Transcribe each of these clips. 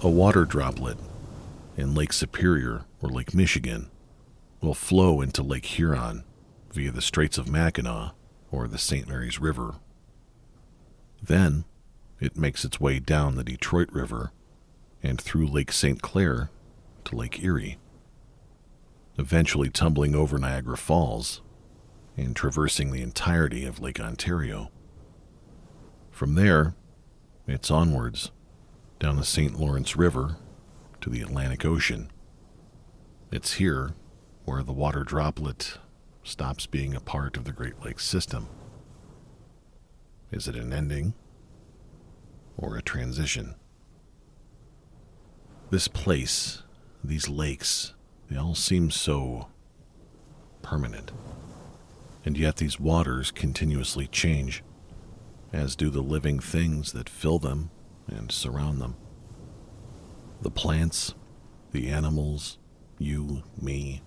A water droplet in Lake Superior or Lake Michigan will flow into Lake Huron via the Straits of Mackinac or the St. Mary's River. Then it makes its way down the Detroit River and through Lake St. Clair to Lake Erie, eventually tumbling over Niagara Falls and traversing the entirety of Lake Ontario. From there, it's onwards down the St. Lawrence River to the Atlantic Ocean. It's here where the water droplet stops being a part of the Great Lakes system. Is it an ending or a transition? This place, these lakes, they all seem so permanent. And yet these waters continuously change, as do the living things that fill them and surround them. The plants, the animals, you, me,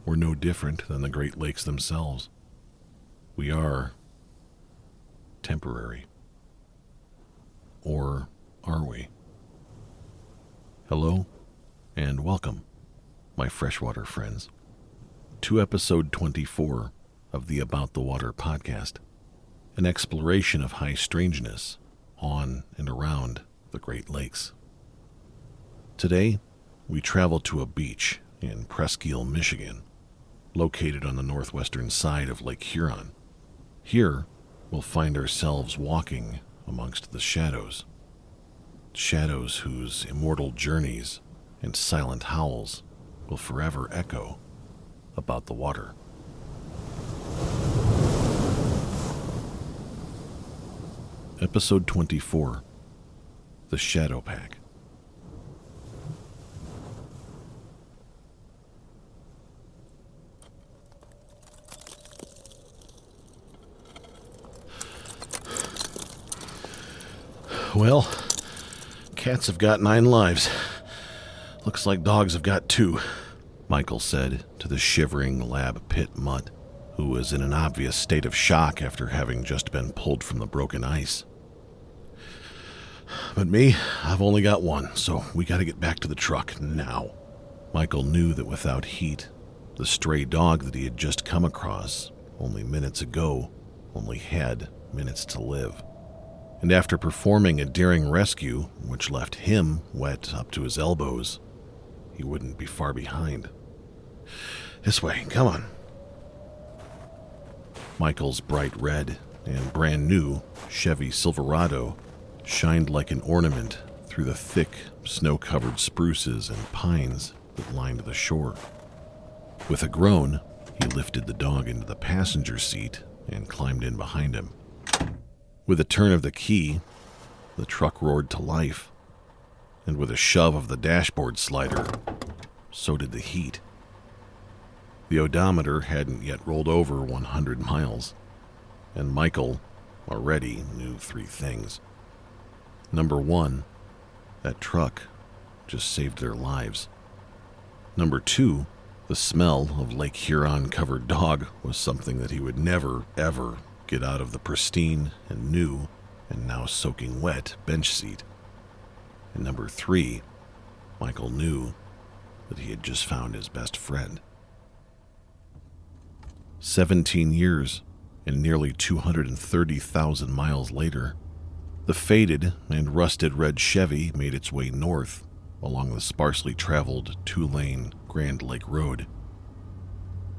we're no different than the Great Lakes themselves. We are temporary. Or are we? Hello, and welcome, my freshwater friends, to episode 24 of the About the Water podcast, an exploration of high strangeness on and around the Great Lakes. Today, we travel to a beach in Presque Isle, Michigan, located on the northwestern side of Lake Huron. Here, we'll find ourselves walking amongst the shadows whose immortal journeys and silent howls will forever echo about the water. Episode 24, The Shadowpack. Well, cats have got 9 lives. Looks like dogs have got 2, Michael said to the shivering lab pit mutt, who was in an obvious state of shock after having just been pulled from the broken ice. But me, I've only got 1, so we gotta get back to the truck now. Michael knew that without Heat, the stray dog that he had just come across only minutes ago, only had minutes to live. And after performing a daring rescue, which left him wet up to his elbows, he wouldn't be far behind. This way, come on. Michael's bright red and brand new Chevy Silverado shined like an ornament through the thick, snow-covered spruces and pines that lined the shore. With a groan, he lifted the dog into the passenger seat and climbed in behind him. With a turn of the key, the truck roared to life, and with a shove of the dashboard slider, so did the Heat. The odometer hadn't yet rolled over 100 miles, and Michael already knew 3 things. Number 1, that truck just saved their lives. Number 2, the smell of Lake Huron-covered dog was something that he would never, ever get out of the pristine and new and now soaking wet bench seat. And number 3, Michael knew that he had just found his best friend. 17 years and nearly 230,000 miles later, the faded and rusted red Chevy made its way north along the sparsely traveled 2-lane Grand Lake Road.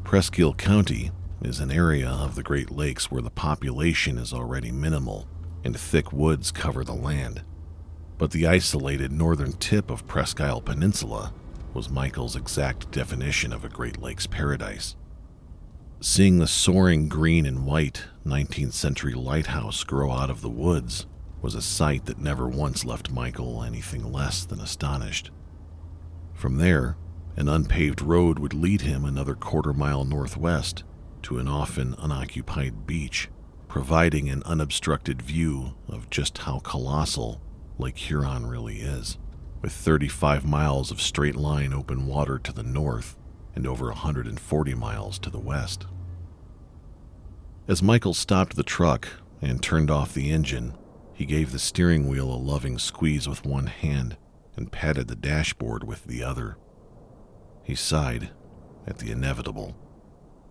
Presque Isle County is an area of the Great Lakes where the population is already minimal and thick woods cover the land. But the isolated northern tip of Presque Isle Peninsula was Michael's exact definition of a Great Lakes paradise. Seeing the soaring green and white 19th century lighthouse grow out of the woods was a sight that never once left Michael anything less than astonished. From there, an unpaved road would lead him another quarter-mile northwest to an often unoccupied beach, providing an unobstructed view of just how colossal Lake Huron really is, with 35 miles of straight-line open water to the north and over 140 miles to the west. As Michael stopped the truck and turned off the engine, he gave the steering wheel a loving squeeze with one hand and patted the dashboard with the other. He sighed at the inevitable,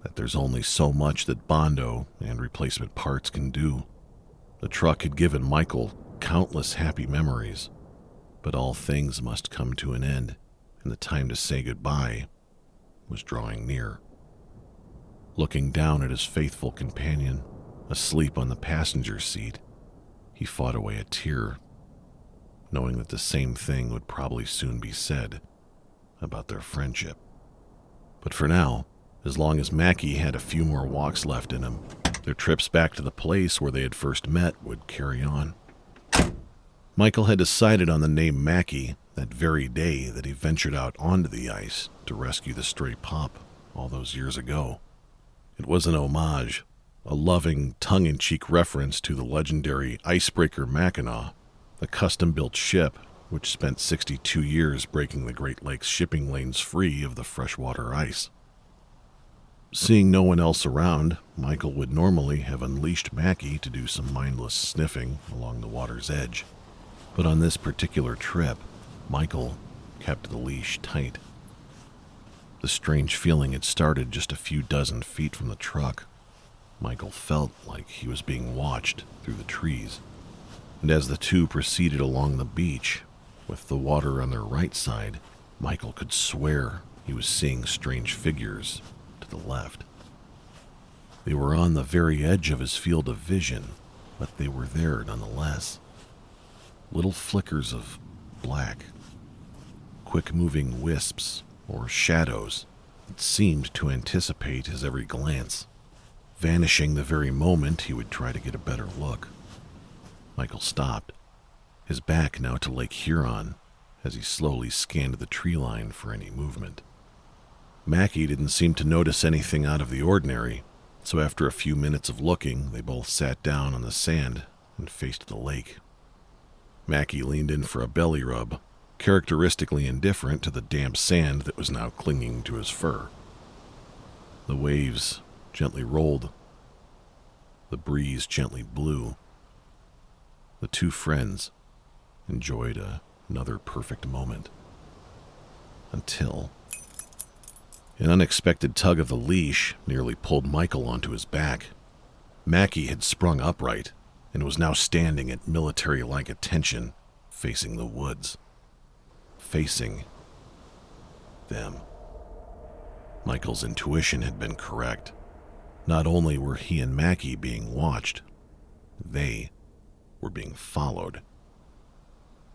that there's only so much that Bondo and replacement parts can do. The truck had given Michael countless happy memories, but all things must come to an end, and the time to say goodbye was drawing near. Looking down at his faithful companion, asleep on the passenger seat, he fought away a tear, knowing that the same thing would probably soon be said about their friendship. But for now, as long as Mackie had a few more walks left in him, their trips back to the place where they had first met would carry on. Michael had decided on the name Mackie that very day that he ventured out onto the ice to rescue the stray pup all those years ago. It was an homage, a loving, tongue-in-cheek reference to the legendary icebreaker Mackinac, a custom-built ship which spent 62 years breaking the Great Lakes shipping lanes free of the freshwater ice. Seeing no one else around, Michael would normally have unleashed Mackie to do some mindless sniffing along the water's edge. But on this particular trip, Michael kept the leash tight. The strange feeling had started just a few dozen feet from the truck. Michael felt like he was being watched through the trees. And as the two proceeded along the beach, with the water on their right side, Michael could swear he was seeing strange figures to the left. They were on the very edge of his field of vision, but they were there nonetheless. Little flickers of black, quick-moving wisps or shadows that seemed to anticipate his every glance, vanishing the very moment he would try to get a better look. Michael stopped, his back now to Lake Huron, as he slowly scanned the tree line for any movement. Mackie didn't seem to notice anything out of the ordinary, so after a few minutes of looking, they both sat down on the sand and faced the lake. Mackie leaned in for a belly rub, characteristically indifferent to the damp sand that was now clinging to his fur. The waves gently rolled. The breeze gently blew. The two friends enjoyed another perfect moment. Until an unexpected tug of the leash nearly pulled Michael onto his back. Mackie had sprung upright and was now standing at military-like attention, facing the woods. Facing them. Michael's intuition had been correct. Not only were he and Mackie being watched, they were being followed.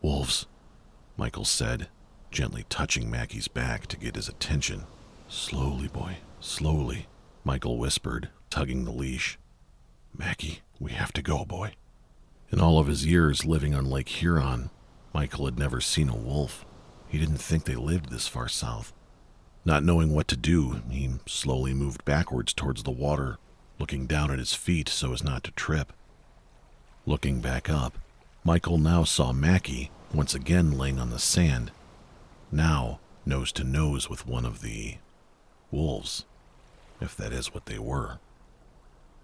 "Wolves," Michael said, gently touching Mackie's back to get his attention. "Slowly, boy, slowly," Michael whispered, tugging the leash. "Mackie, we have to go, boy." In all of his years living on Lake Huron, Michael had never seen a wolf. He didn't think they lived this far south. Not knowing what to do, he slowly moved backwards towards the water, looking down at his feet so as not to trip. Looking back up, Michael now saw Mackie once again laying on the sand, now nose to nose with one of the wolves, if that is what they were.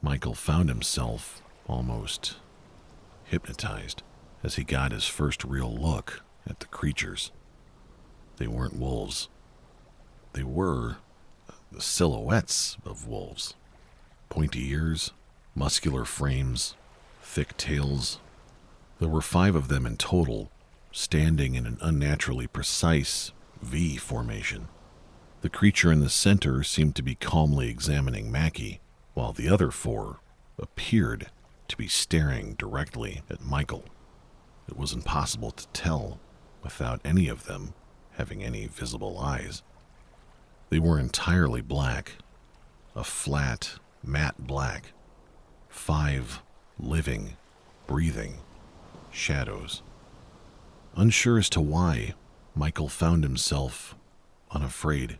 Michael found himself almost hypnotized as he got his first real look at the creatures. They weren't wolves. They were the silhouettes of wolves. Pointy ears, muscular frames, thick tails. There were 5 of them in total, standing in an unnaturally precise V formation. The creature in the center seemed to be calmly examining Mackie, while the other 4 appeared to be staring directly at Michael. It was impossible to tell without any of them having any visible eyes. They were entirely black, a flat, matte black. 5 living, breathing shadows. Unsure as to why, Michael found himself unafraid.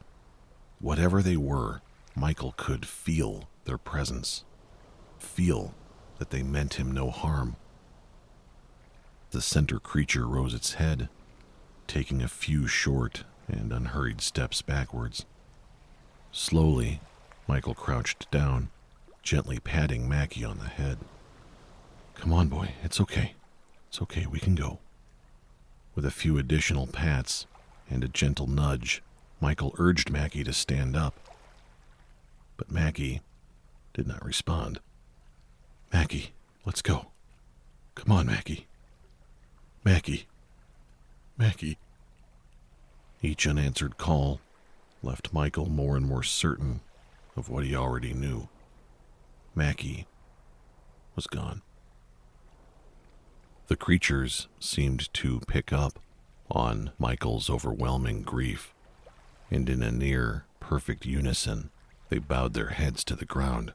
Whatever they were, Michael could feel their presence, feel that they meant him no harm. The center creature rose its head, taking a few short and unhurried steps backwards. Slowly, Michael crouched down, gently patting Mackie on the head. "Come on, boy, it's okay. It's okay, we can go." With a few additional pats and a gentle nudge, Michael urged Mackie to stand up. But Mackie did not respond. "Mackie, let's go. Come on, Mackie. Mackie. Mackie." Each unanswered call left Michael more and more certain of what he already knew. Mackie was gone. The creatures seemed to pick up on Michael's overwhelming grief, and in a near perfect unison, they bowed their heads to the ground.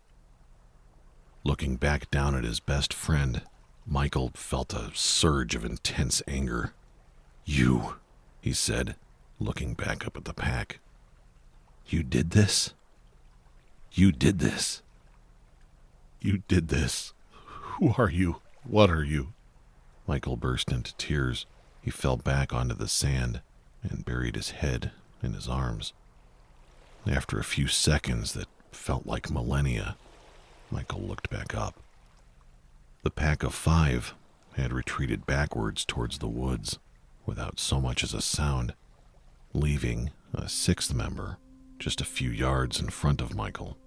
Looking back down at his best friend, Michael felt a surge of intense anger. "You," he said, looking back up at the pack. "You did this? You did this? You did this. Who are you? What are you?" Michael burst into tears. He fell back onto the sand and buried his head in his arms. After a few seconds that felt like millennia, Michael looked back up. The pack of 5 had retreated backwards towards the woods without so much as a sound, leaving a 6th member just a few yards in front of Michael.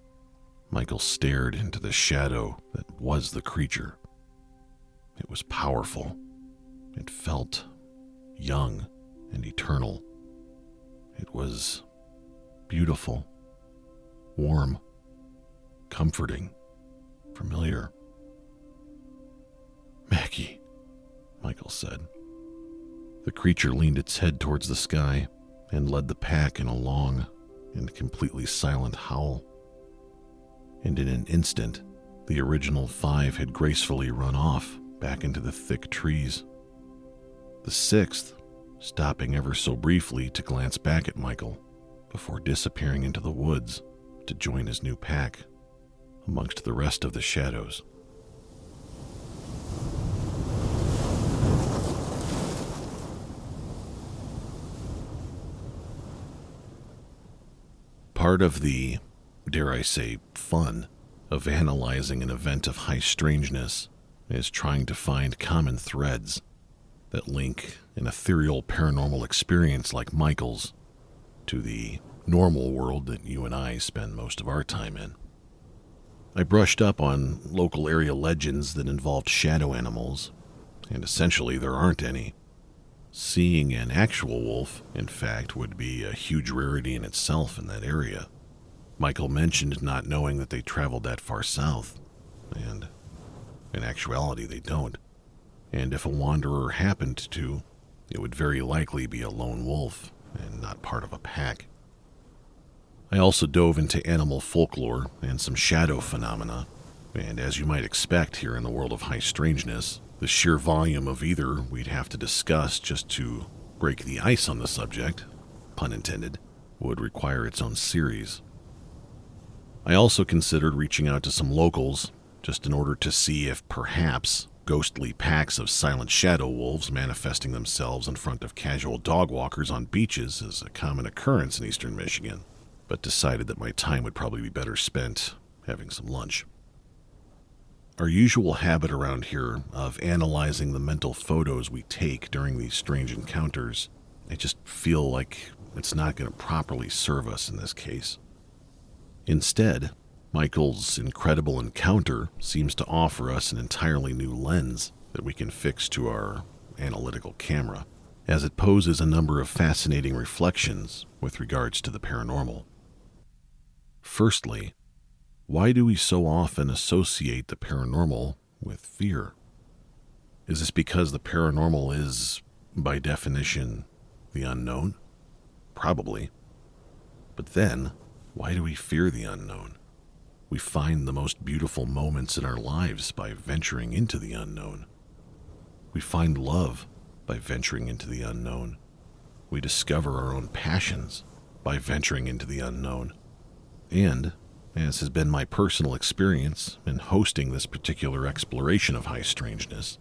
Michael stared into the shadow that was the creature. It was powerful. It felt young and eternal. It was beautiful, warm, comforting, familiar. "Mackie," Michael said. The creature leaned its head towards the sky and led the pack in a long and completely silent howl. And in an instant, the original 5 had gracefully run off back into the thick trees. The 6th, stopping ever so briefly to glance back at Michael before disappearing into the woods to join his new pack amongst the rest of the shadows. Part of the, dare I say, fun of analyzing an event of high strangeness is trying to find common threads that link an ethereal paranormal experience like Michael's to the normal world that you and I spend most of our time in. I brushed up on local area legends that involved shadow animals, and essentially there aren't any. Seeing an actual wolf, in fact, would be a huge rarity in itself in that area. Michael mentioned not knowing that they traveled that far south, and in actuality they don't. And if a wanderer happened to, it would very likely be a lone wolf and not part of a pack. I also dove into animal folklore and some shadow phenomena, and as you might expect here in the world of high strangeness, the sheer volume of either we'd have to discuss just to break the ice on the subject, pun intended, would require its own series. I also considered reaching out to some locals just in order to see if perhaps ghostly packs of silent shadow wolves manifesting themselves in front of casual dog walkers on beaches is a common occurrence in eastern Michigan, but decided that my time would probably be better spent having some lunch. Our usual habit around here of analyzing the mental photos we take during these strange encounters, I just feel like it's not going to properly serve us in this case. Instead, Michael's incredible encounter seems to offer us an entirely new lens that we can fix to our analytical camera, as it poses a number of fascinating reflections with regards to the paranormal. Firstly, why do we so often associate the paranormal with fear? Is this because the paranormal is, by definition, the unknown? Probably. But then, why do we fear the unknown? We find the most beautiful moments in our lives by venturing into the unknown. We find love by venturing into the unknown. We discover our own passions by venturing into the unknown. And, as has been my personal experience in hosting this particular exploration of high strangeness,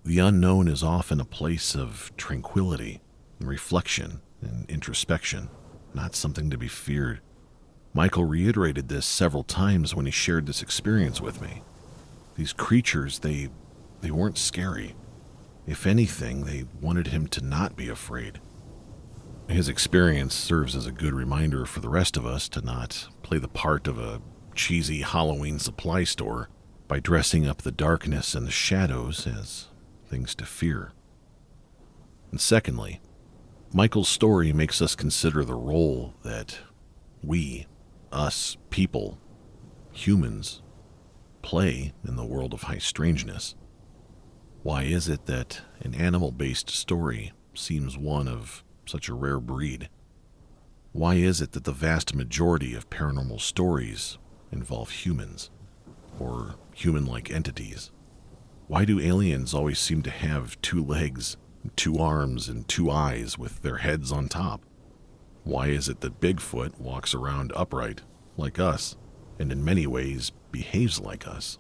the unknown is often a place of tranquility, reflection, and introspection, not something to be feared. Michael reiterated this several times when he shared this experience with me. These creatures, they weren't scary. If anything, they wanted him to not be afraid. His experience serves as a good reminder for the rest of us to not play the part of a cheesy Halloween supply store by dressing up the darkness and the shadows as things to fear. And secondly, Michael's story makes us consider the role that we, us people, humans, play in the world of high strangeness. Why is it that an animal-based story seems one of such a rare breed? Why is it that the vast majority of paranormal stories involve humans, or human-like entities? Why do aliens always seem to have 2 legs, 2 arms, and 2 eyes with their heads on top? Why is it that Bigfoot walks around upright, like us, and in many ways behaves like us,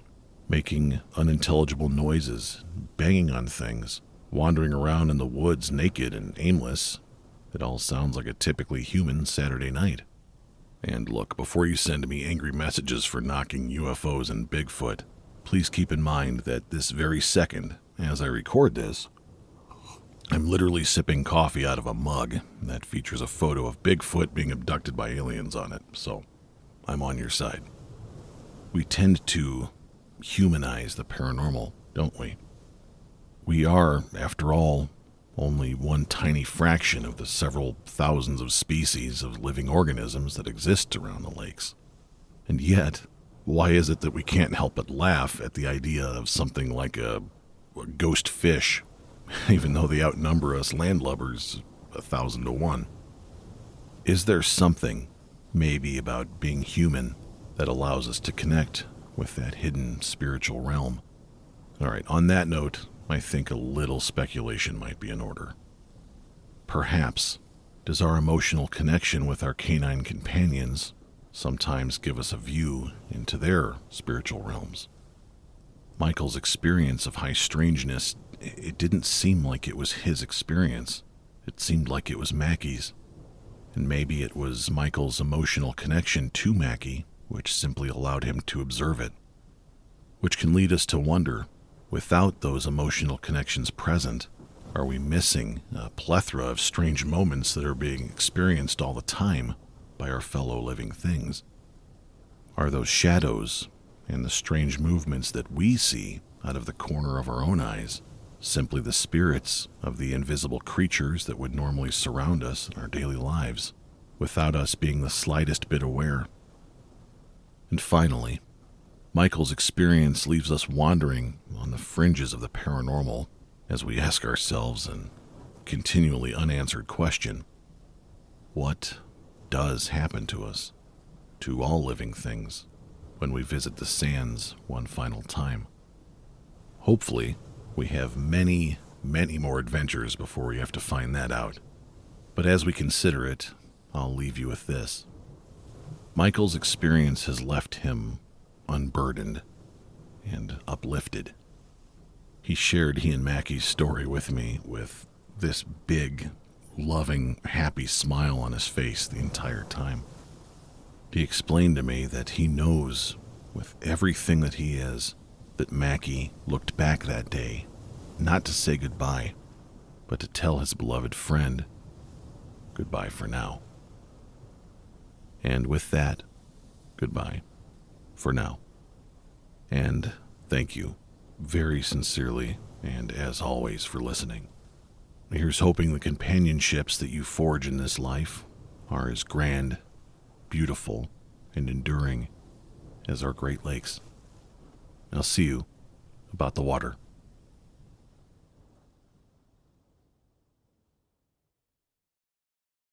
making unintelligible noises, banging on things, wandering around in the woods naked and aimless? It all sounds like a typically human Saturday night. And look, before you send me angry messages for knocking UFOs and Bigfoot, please keep in mind that this very second, as I record this, I'm literally sipping coffee out of a mug that features a photo of Bigfoot being abducted by aliens on it, so I'm on your side. We tend to humanize the paranormal, don't we? We are, after all, only one tiny fraction of the several thousands of species of living organisms that exist around the lakes. And yet, why is it that we can't help but laugh at the idea of something like a ghost fish, even though they outnumber us landlubbers 1,000 to 1? Is there something, maybe, about being human that allows us to connect with that hidden spiritual realm? All right, on that note, I think a little speculation might be in order. Perhaps, does our emotional connection with our canine companions sometimes give us a view into their spiritual realms? Michael's experience of high strangeness, it didn't seem like it was his experience. It seemed like it was Mackie's. And maybe it was Michael's emotional connection to Mackie which simply allowed him to observe it. Which can lead us to wonder, without those emotional connections present, are we missing a plethora of strange moments that are being experienced all the time by our fellow living things? Are those shadows and the strange movements that we see out of the corner of our own eyes simply the spirits of the invisible creatures that would normally surround us in our daily lives, without us being the slightest bit aware? And finally, Michael's experience leaves us wandering on the fringes of the paranormal as we ask ourselves an continually unanswered question: what does happen to us, to all living things, when we visit the sands one final time? Hopefully, we have many, many more adventures before we have to find that out. But as we consider it, I'll leave you with this. Michael's experience has left him unburdened and uplifted. He shared he and Mackie's story with me with this big, loving, happy smile on his face the entire time. He explained to me that he knows, with everything that he is, that Mackie looked back that day, not to say goodbye, but to tell his beloved friend, goodbye for now. And with that, goodbye for now. And thank you very sincerely and as always for listening. Here's hoping the companionships that you forge in this life are as grand, beautiful, and enduring as our Great Lakes. I'll see you about the water.